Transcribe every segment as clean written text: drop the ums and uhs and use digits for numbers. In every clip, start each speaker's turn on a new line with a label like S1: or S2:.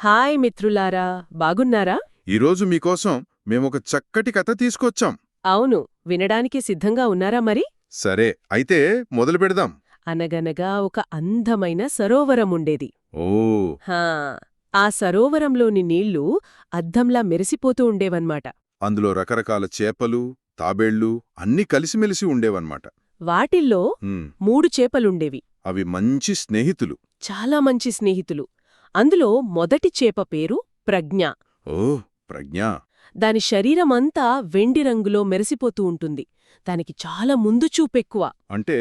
S1: Hi మిత్రులారా, బాగున్నారా?
S2: ఈరోజు మీకోసం మేమొక చక్కటి కథ తీసుకొచ్చాం.
S1: అవును, వినడానికి సిద్ధంగా ఉన్నారా మరి?
S2: సరే, అయితే మొదలు పెడదాం.
S1: అనగనగా ఒక అందమైన సరోవరముండేది.
S2: ఓ,
S1: హా, ఆ సరోవరంలోని నీళ్లు అద్దంలా మెరిసిపోతూ ఉండేవన్మాట.
S2: అందులో రకరకాల చేపలు, తాబేళ్లు అన్నీ కలిసిమెలిసి ఉండేవన్నమాట.
S1: వాటిల్లో
S2: హ్మ్,
S1: 3 చేపలుండేవి.
S2: అవి మంచి స్నేహితులు.
S1: చాలా మంచి స్నేహితులు. అందులో మొదటి చేప పేరు ప్రజ్ఞ.
S2: ఓ, ప్రజ్ఞ.
S1: దాని శరీరమంతా వెండి రంగులో మెరిసిపోతూ ఉంటుంది. దానికి చాలా ముందు చూపెక్కువ.
S2: అంటే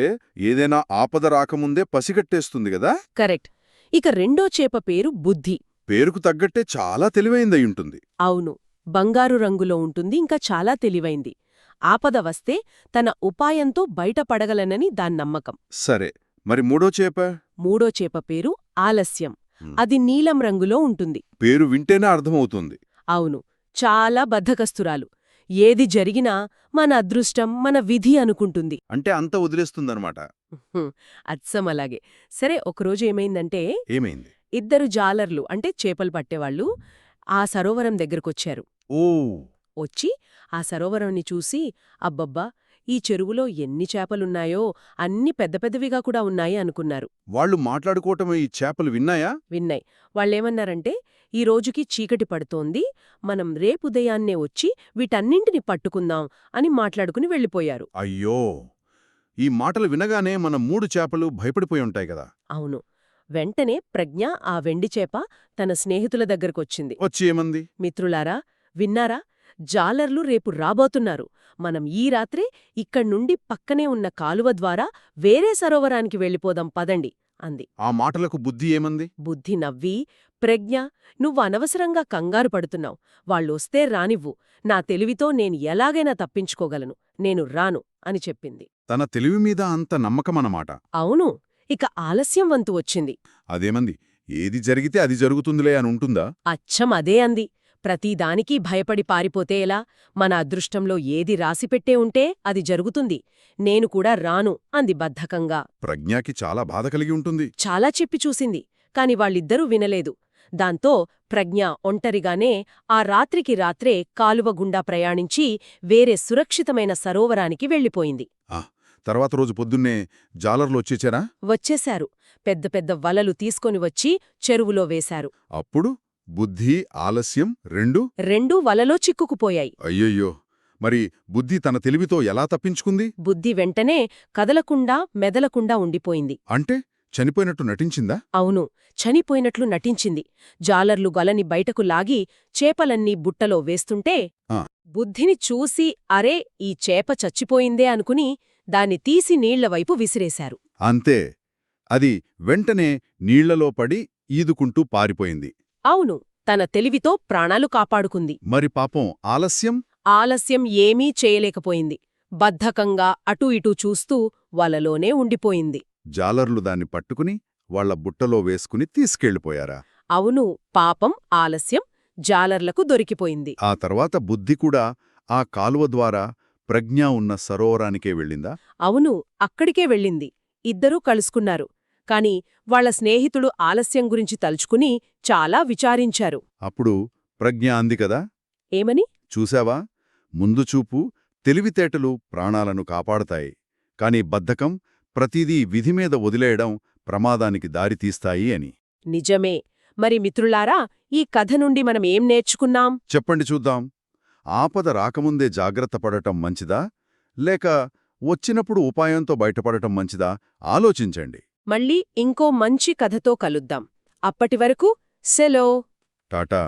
S2: ఏదైనా ఆపద రాకముందే పసిగట్టేస్తుంది గదా.
S1: కరెక్ట్. ఇక రెండో చేప పేరు బుద్ధి.
S2: పేరుకు తగ్గట్టే చాలా తెలివైందయ్యుంటుంది.
S1: అవును, బంగారు రంగులో ఉంటుంది, ఇంకా చాలా తెలివైంది. ఆపద వస్తే తన ఉపాయంతో బయటపడగలనని దాన్నమ్మకం.
S2: సరే, మరి మూడో చేప?
S1: మూడో చేప పేరు ఆలస్యం.
S2: హ్మ్.
S1: అది నీలం రంగులో ఉంటుంది.
S2: పేరు వింటేనే అర్థమవుతుంది.
S1: అవును, చాలా బద్ధకస్తురాలు. ఏది జరిగినా మన అదృష్టం, మన విధి అనుకుంటుంది.
S2: అంటే అంత వదిలేస్తుందన్నమాట.
S1: హ్మ్, అచ్చమలాగే. సరే, ఒకరోజు ఏమైందంటే
S2: ఏమైంది?
S1: 2 జాలర్లు అంటే చేపలు పట్టేవాళ్ళు ఆ సరోవరం దగ్గరకొచ్చారు.
S2: ఓ,
S1: వచ్చి ఆ సరోవరాన్ని చూసి, అబ్బబ్బా, ఈ చెరువులో ఎన్ని చేపలున్నాయో, అన్ని పెద్ద పెద్దవిగా కూడా ఉన్నాయి అనుకున్నారు.
S2: వాళ్ళు మాట్లాడుకోవటం ఈ చేపలు విన్నాయా?
S1: విన్నాయి. వాళ్ళేమన్నారంటే, ఈ రోజుకి చీకటి పడుతోంది, మనం రేపుదయాన్నే వచ్చి వీటన్నింటిని పట్టుకుందాం అని మాట్లాడుకుని వెళ్ళిపోయారు.
S2: అయ్యో, ఈ మాటలు వినగానే మన 3 చేపలు భయపడిపోయి ఉంటాయి కదా.
S1: అవును. వెంటనే ప్రజ్ఞ ఆ వెండి చేప తన స్నేహితుల దగ్గరకొచ్చింది.
S2: వచ్చి ఏమంది?
S1: మిత్రులారా, విన్నారా? జాలర్లు రేపు రాబోతున్నారు. మనం ఈ రాత్రే ఇక్కడ్నుండి పక్కనే ఉన్న కాలువ ద్వారా వేరే సరోవరానికి వెళ్ళిపోదాం పదండి అంది.
S2: ఆ మాటలకు బుద్ధి ఏమంది?
S1: బుద్ధి నవ్వి, ప్రజ్ఞ, నువ్వు అనవసరంగా కంగారు పడుతున్నావు. వాళ్ళొస్తే రానివ్వు. నా తెలివితో నేను ఎలాగైనా తప్పించుకోగలను. నేను రాను అని చెప్పింది.
S2: తన తెలివి మీద అంత నమ్మకమన్నమాట.
S1: అవును. ఇక ఆలస్యం వంతు వచ్చింది.
S2: అదేమంది? ఏది జరిగితే అది జరుగుతుందిలే అని ఉంటుందా?
S1: అచ్చం అదే అంది. ప్రతిదానికీ భయపడి పారిపోతే ఎలా? మన అదృష్టంలో ఏది రాసిపెట్టే ఉంటే అది జరుగుతుంది. నేను కూడా రాను అంది బద్ధకంగా.
S2: ప్రజ్ఞకి చాలా బాధ కలిగి ఉంటుంది.
S1: చాలా చెప్పి చూసింది, కాని వాళ్ళిద్దరూ వినలేదు. దాంతో ప్రజ్ఞ ఒంటరిగానే ఆ రాత్రికి రాత్రే కాలువ గుండా ప్రయాణించి వేరే సురక్షితమైన సరోవరానికి వెళ్ళిపోయింది.
S2: తర్వాత రోజు పొద్దున్నే జాలర్లు వచ్చేచారా?
S1: వచ్చేశారు. పెద్ద పెద్ద వలలు తీసుకొని వచ్చి చెరువులో వేశారు.
S2: అప్పుడు బుద్ధి, ఆలస్యం
S1: రెండూ వలలో చిక్కుకుపోయాయి.
S2: అయ్యయ్యో, మరి బుద్ధి తన తెలివితో ఎలా తప్పించుకుంది?
S1: బుద్ధి వెంటనే కదలకుండా మెదలకుండా ఉండిపోయింది.
S2: అంటే చనిపోయినట్టు నటించిందా?
S1: అవును, చనిపోయినట్లు నటించింది. జాలర్లు గలని బయటకు లాగి చేపలన్నీ బుట్టలో వేస్తుంటే
S2: ఆ.
S1: బుద్ధిని చూసి అరే, ఈ చేప చచ్చిపోయిందే అనుకుని దాన్ని తీసి నీళ్లవైపు విసిరేశారు.
S2: అంతే, అది వెంటనే నీళ్లలో పడి ఈదుకుంటూ పారిపోయింది.
S1: అవును, తన తెలివితో ప్రాణాలు కాపాడుకుంది.
S2: మరి పాపం ఆలస్యం?
S1: ఆలస్యం ఏమీ చేయలేకపోయింది. బద్ధకంగా అటూ ఇటూ చూస్తూ వలలోనే ఉండిపోయింది.
S2: జాలర్లు దాన్ని పట్టుకుని వాళ్ల బుట్టలో వేసుకుని తీసుకెళ్ళిపోయారా?
S1: అవును, పాపం ఆలస్యం జాలర్లకు దొరికిపోయింది.
S2: ఆ తర్వాత బుద్ధి కూడా ఆ కాలువ ద్వారా ప్రజ్ఞ ఉన్న సరోవరానికే వెళ్ళిందా?
S1: అవును, అక్కడికే వెళ్ళింది. ఇద్దరూ కలుసుకున్నారు. కాని వాళ్ల స్నేహితుడు ఆలస్యం గురించి తలుచుకుని చాలా విచారించారు.
S2: అప్పుడు ప్రజ్ఞ అంది కదా,
S1: ఏమని?
S2: చూశావా, ముందు చూపు, తెలివితేటలు ప్రాణాలను కాపాడతాయి. కాని బద్ధకం, ప్రతిదీ విధిమీద వదిలేయడం ప్రమాదానికి దారితీస్తాయి అని.
S1: నిజమే. మరి మిత్రులారా, ఈ కథ నుండి మనం ఏం నేర్చుకున్నాం?
S2: చెప్పండి చూద్దాం. ఆపద రాకముందే జాగ్రత్త పడటం మంచిదా, లేక వచ్చినప్పుడు ఉపాయంతో బయటపడటం మంచిదా? ఆలోచించండి.
S1: మళ్ళీ ఇంకో మంచి కథతో కలుద్దాం. అప్పటివరకు సెలవ్.
S2: టాటా.